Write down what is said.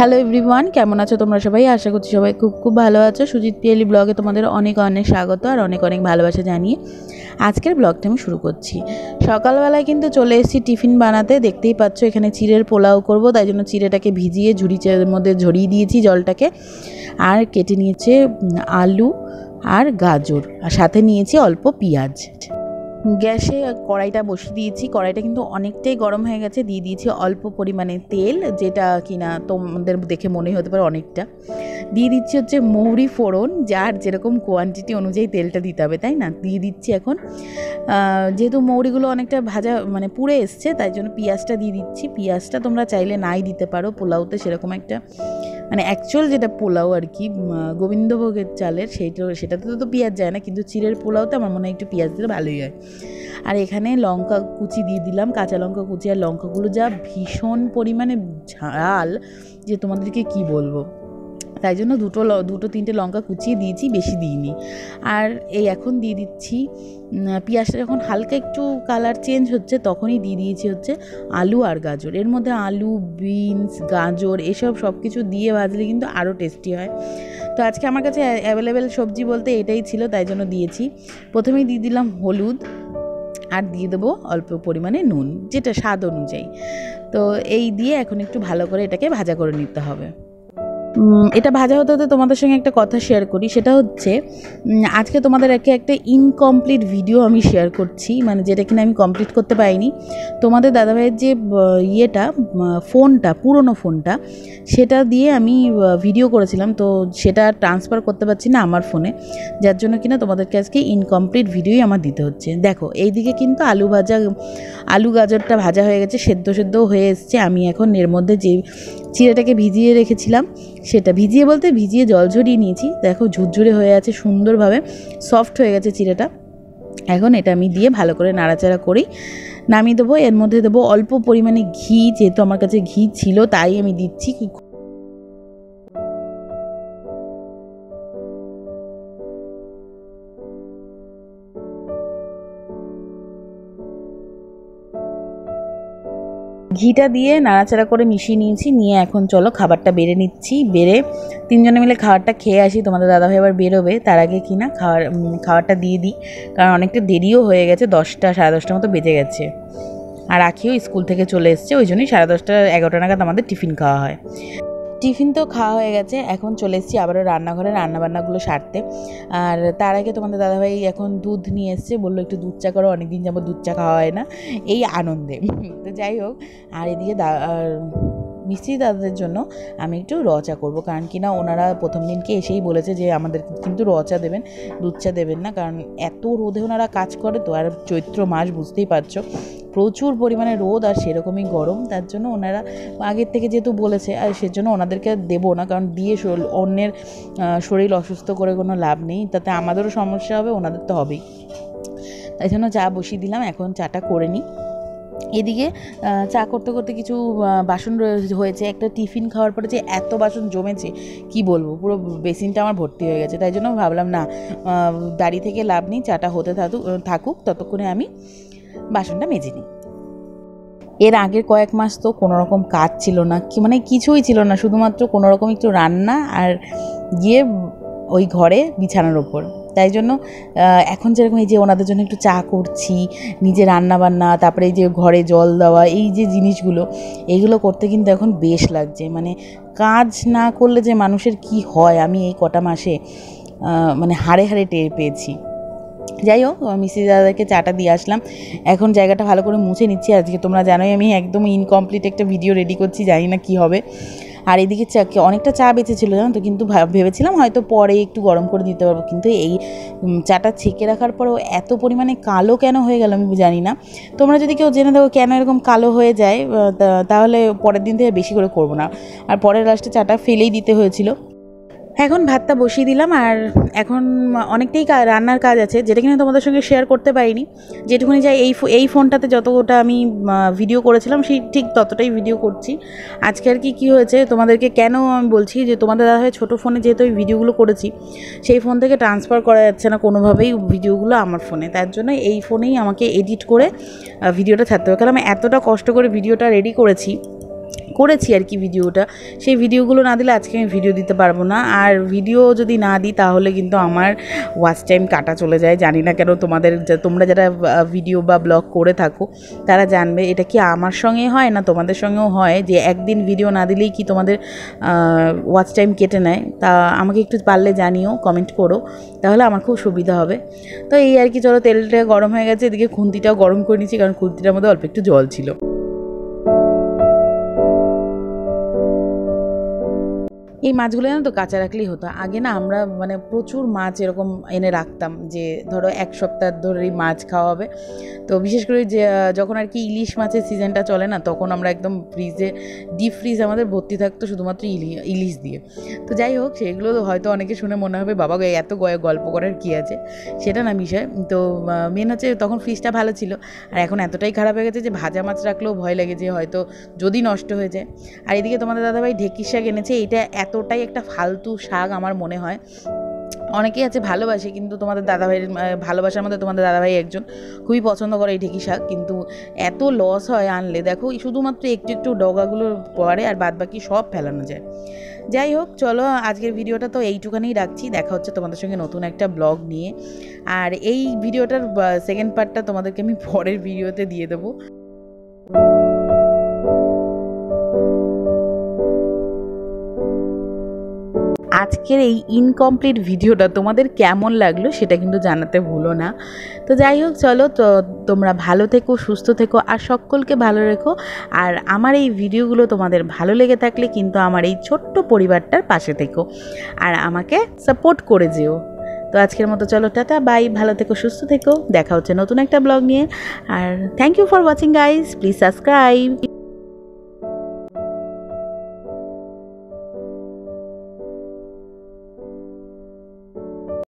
Hello everyone, কেমন আছো তোমরা সবাই? আশা করছি সবাই খুব খুব ভালো আছো। সুজিত পিয়ালি ব্লগে তোমাদের অনেক অনেক স্বাগত আর অনেক অনেক ভালোবাসা জানিয়ে আজকের ব্লগটা আমি শুরু করছি। সকালবেলায় কিন্তু চলে এসেছি টিফিন বানাতে। দেখতেই পাচ্ছ এখানে চিড়ের পোলাও করব, তাই জন্য চিড়েটাকে ভিজিয়ে ঝুড়ির মধ্যে ঝরিয়ে দিয়েছি জলটাকে। আর কেটে নিয়েছে আলু আর গাজর, আর সাথে নিয়েছি অল্প পেঁয়াজ। গ্যাসে কড়াইটা বসিয়ে দিয়েছি। কড়াইটা কিন্তু অনেকটাই গরম হয়ে গেছে। দিয়ে দিয়েছি অল্প পরিমাণে তেল, যেটা কিনা তোমাদের দেখে মনে হতে পারে অনেকটা। দিয়ে দিচ্ছি হচ্ছে মৌরি ফোড়ন, যার যেরকম কোয়ান্টিটি অনুযায়ী তেলটা দিতে হবে, তাই না? দিয়ে দিচ্ছি এখন, যেহেতু মৌরিগুলো অনেকটা ভাজা মানে পুড়ে এসছে, তাই জন্য পেঁয়াজটা দিয়ে দিচ্ছি। পেঁয়াজটা তোমরা চাইলে নাই দিতে পারো, পোলাওতে সেরকম একটা মানে অ্যাকচুয়াল যেটা পোলাও আর কি গোবিন্দভোগের চালের, সেটাতে তো পেঁয়াজ যায় না, কিন্তু চিড়ের পোলাওতে আমার মনে হয় একটু পেঁয়াজ দিলে ভালোই হয়। আর এখানে লঙ্কা কুচি দিয়ে দিলাম, কাঁচা লঙ্কা কুচি। আর লঙ্কাগুলো যা ভীষণ পরিমাণে ঝাল যে তোমাদেরকে কি বলবো, তাই জন্য দুটো তিনটে লঙ্কা কুচিয়ে দিয়েছি, বেশি দিইনি। আর এই এখন দিয়ে দিচ্ছি পেঁয়াজটা যখন হালকা একটু কালার চেঞ্জ হচ্ছে, তখনই দিয়ে দিয়েছি হচ্ছে আলু আর গাজর। এর মধ্যে আলু, বিনস, গাজর এসব সব কিছু দিয়ে ভাজলে কিন্তু আরও টেস্টি হয়। তো আজকে আমার কাছে অ্যাভেলেবেল সবজি বলতে এটাই ছিল, তাই জন্য দিয়েছি। প্রথমেই দিয়ে দিলাম হলুদ, আর দিয়ে দেবো অল্প পরিমাণে নুন, যেটা স্বাদ অনুযায়ী। তো এই দিয়ে এখন একটু ভালো করে এটাকে ভাজা করে নিতে হবে। এটা ভাজা হতে হতে তোমাদের সঙ্গে একটা কথা শেয়ার করি। সেটা হচ্ছে আজকে তোমাদের একটা ইনকমপ্লিট ভিডিও আমি শেয়ার করছি, মানে যেটা কিনা আমি কমপ্লিট করতে পারিনি। তোমাদের দাদাভাইয়ের যে ফোনটা, পুরনো ফোনটা, সেটা দিয়ে আমি ভিডিও করেছিলাম, তো সেটা ট্রান্সফার করতে পারছি না আমার ফোনে, যার জন্য কিনা তোমাদেরকে আজকে ইনকমপ্লিট ভিডিওই আমার দিতে হচ্ছে। দেখো এইদিকে কিন্তু আলু গাজরটা ভাজা হয়ে গেছে, সেদ্ধও হয়ে এসছে। আমি এখন এর মধ্যে যে চিড়েটাকে ভিজিয়ে রেখেছিলাম, সেটা ভিজিয়ে জল ঝরিয়ে নিয়েছি। দেখো ঝুরঝুরে হয়ে আছে, সুন্দরভাবে সফট হয়ে গেছে চিড়েটা। এখন এটা আমি দিয়ে ভালো করে নাড়াচাড়া করেই নামিয়ে দেবো। এর মধ্যে দেবো অল্প পরিমাণে ঘি, যেহেতু আমার কাছে ঘি ছিল তাই আমি দিচ্ছি। ঘিটা দিয়ে নাড়াচাড়া করে মিশিয়ে নিয়েছি। নিয়ে এখন চলো খাবারটা বেড়ে নিচ্ছি। বেড়ে তিনজনে মিলে খাবারটা খেয়ে আসি। তোমাদের দাদাভাই আবার বেরোবে, তার আগে কিনা খাবারটা দিয়ে দিই, কারণ অনেকটা দেরিও হয়ে গেছে, 10টা সাড়ে 10টার মতো বেজে গেছে। আর আখিও স্কুল থেকে চলে এসছে, ওই জন্যই 10:30 11টা নাগাদ আমাদের টিফিন খাওয়া হয়। টিফিন তো খাওয়া হয়ে গেছে, এখন চলে এসেছি আবারও রান্নাঘরে রান্নাবান্নাগুলো সারতে। আর তার আগে তোমাদের দাদাভাই এখন দুধ নিয়ে এসছে, বললো একটু দুধ চা করো, অনেকদিন যাবত দুধ চা খাওয়া হয় না, এই আনন্দে। তো যাই হোক, আর এদিকে মিস্ত্রি দাদাদের জন্য আমি একটু র চা করবো, কারণ কিনা ওনারা প্রথম দিনকে এসেই বলেছে যে আমাদের কিন্তু র চা দেবেন, দুধ চা দেবেন না, কারণ এত রোদে ওনারা কাজ করে। তো আর চৈত্র মাস বুঝতেই পারছো, প্রচুর পরিমাণে রোদ আর সেরকমই গরম, তার জন্য ওনারা আগের থেকে যেহেতু বলেছে, আর সেজন্য ওনাদেরকে দেবো না, কারণ দিয়ে অন্যের শরীর অসুস্থ করে কোনো লাভ নেই, তাতে আমাদেরও সমস্যা হবে, ওনাদের তো হবেই। তাই জন্য চা বসিয়ে দিলাম, এখন চাটা করে নিই। এদিকে চা করতে করতে কিছু বাসন হয়েছে। একটা টিফিন খাওয়ার পরে যে এত বাসন জমেছে কি বলবো, পুরো বেসিনটা আমার ভর্তি হয়ে গেছে। তাই জন্য ভাবলাম না, দাঁড়িয়ে থেকে লাভ নেই, চাটা হতে থাকুক, ততক্ষণে আমি বাসনটা মেজে নিই। এর আগের কয়েক মাস তো কোনো রকম কাজ ছিল না, মানে কিছুই ছিল না, শুধুমাত্র কোনো রকম একটু রান্না আর গিয়ে ওই ঘরে বিছানার ওপর। তাই জন্য এখন যেরকম এই যে ওনাদের জন্য একটু চা করছি, নিজে রান্নাবান্না, তারপরে এই যে ঘরে জল দেওয়া, এই যে জিনিসগুলো, এইগুলো করতে কিন্তু এখন বেশ লাগছে। মানে কাজ না করলে যে মানুষের কি হয়, আমি এই কটা মাসে মানে হাড়ে হাড়ে টের পেয়েছি। যাই হোক, মিস্ত্রি দাদাকে চাটা দিয়ে আসলাম, এখন জায়গাটা ভালো করে মুছে নিচ্ছি। আজকে তোমরা জানোই আমি একদম ইনকমপ্লিট একটা ভিডিও রেডি করছি, জানি না কী হবে। আর এদিকে অনেকটা চা বেঁচেছিলো জানো তো, কিন্তু ভেবেছিলাম হয়তো পরে একটু গরম করে দিতে পারবো, কিন্তু এই চাটা ছেঁকে রাখার পরেও এত পরিমাণে কালো কেন হয়ে গেল আমি জানি না। তোমরা যদি কেউ জেনে থাকো কেন এরকম কালো হয়ে যায়, তাহলে পরের দিন থেকে বেশি করে করবো না। আর পরের লাস্টে চাটা ফেলেই দিতে হয়েছিল। এখন ভাতটা বসিয়ে দিলাম, আর এখন অনেকটাই রান্নার কাজ আছে, যেটা কিনা তোমাদের সঙ্গে শেয়ার করতে পারিনি। যেটুকুনি যাই এই ফোনটাতে যতটা আমি ভিডিও করেছিলাম, সেই ঠিক ততটাই ভিডিও করছি। আজকে আর কি হয়েছে তোমাদেরকে কেন আমি বলছি, যে তোমাদের দাদাভাই ছোটো ফোনে যেহেতু আমি ভিডিওগুলো করেছি, সেই ফোন থেকে ট্রান্সফার করা যাচ্ছে না কোনোভাবেই ভিডিওগুলো আমার ফোনে, তার জন্য এই ফোনেই আমাকে এডিট করে ভিডিওটা ছাড়তে হবে। কারণ আমি এতটা কষ্ট করে ভিডিওটা রেডি করেছি, করেছি আর কি ভিডিওটা, সেই ভিডিওগুলো না দিলে আজকে আমি ভিডিও দিতে পারবো না। আর ভিডিও যদি না দিই তাহলে কিন্তু আমার ওয়াচ টাইম কাটা চলে যায়। জানি না কেন, তোমরা যারা ভিডিও বা ব্লগ করে থাকো তারা জানবে এটা কি আমার সঙ্গে হয় না তোমাদের সঙ্গেও হয়, যে একদিন ভিডিও না দিলেই কি তোমাদের ওয়াচ টাইম কেটে নেয়। তা আমাকে একটু পারলে জানিও, কমেন্ট করো, তাহলে আমার খুব সুবিধা হবে। তো এই আর কি, চলো তেলটা গরম হয়ে গেছে, এদিকে খুন্তিটাও গরম করে নিচ্ছি, কারণ খুন্তিটার মধ্যে অল্প একটু জল ছিল। এই মাছগুলো জানো তো কাঁচা রাখলেই হতো। আগে না আমরা মানে প্রচুর মাছ এরকম এনে রাখতাম, যে ধরো 1 সপ্তাহ ধরে মাছ খাওয়া হবে। তো বিশেষ করে যে যখন আর কি ইলিশ মাছের সিজনটা চলে না, তখন আমরা একদম ফ্রিজে, ডিপ ফ্রিজ আমাদের ভর্তি থাকতো শুধুমাত্র ইলিশ দিয়ে। তো যাই হোক, সেগুলো হয়তো অনেকে শুনে মনে হবে বাবা এত গল্প করার কী আছে, সেটা না বিষয়। তো মেন হচ্ছে তখন ফ্রিজটা ভালো ছিল, আর এখন এতটাই খারাপ হয়ে গেছে যে ভাজা মাছ রাখলেও ভয় লাগে যে হয়তো যদি নষ্ট হয়ে যায়। আর এদিকে তোমাদের দাদাভাই ঢেঁকির শাক এনেছে। এটা এতটাই একটা ফালতু শাক আমার মনে হয়। অনেকেই আছে ভালোবাসে, কিন্তু তোমাদের দাদাভাইয়ের ভালোবাসার মধ্যে তোমাদের দাদাভাই একজন খুবই পছন্দ করে এই ঢেঁকি শাক। কিন্তু এত লস হয় আনলে, দেখো শুধুমাত্র একটু একটু ডগাগুলো পড়ে আর বাদ বাকি সব ফেলানো যায়। যাই হোক, চলো আজকের ভিডিওটা তো এইটুখানেই রাখছি। দেখা হচ্ছে তোমাদের সঙ্গে নতুন একটা ব্লগ নিয়ে। আর এই ভিডিওটার সেকেন্ড পার্টটা তোমাদেরকে আমি পরের ভিডিওতে দিয়ে দেবো। আজকের এই ইনকমপ্লিট ভিডিওটা তোমাদের কেমন লাগলো সেটা কিন্তু জানাতে ভুলো না। তো যাই হোক, চলো তো তোমরা ভালো থেকো, সুস্থ থেকো, আর সকলকে ভালো রেখো। আর আমার এই ভিডিওগুলো তোমাদের ভালো লেগে থাকলে কিন্তু আমার এই ছোট্ট পরিবারটার পাশে থেকো আর আমাকে সাপোর্ট করে যেও। তো আজকের মতো চলো, টাটা বাই, ভালো থেকো, সুস্থ থেকো, দেখা হচ্ছে নতুন একটা ব্লগ নিয়ে। আর thank you for watching guys, please subscribe.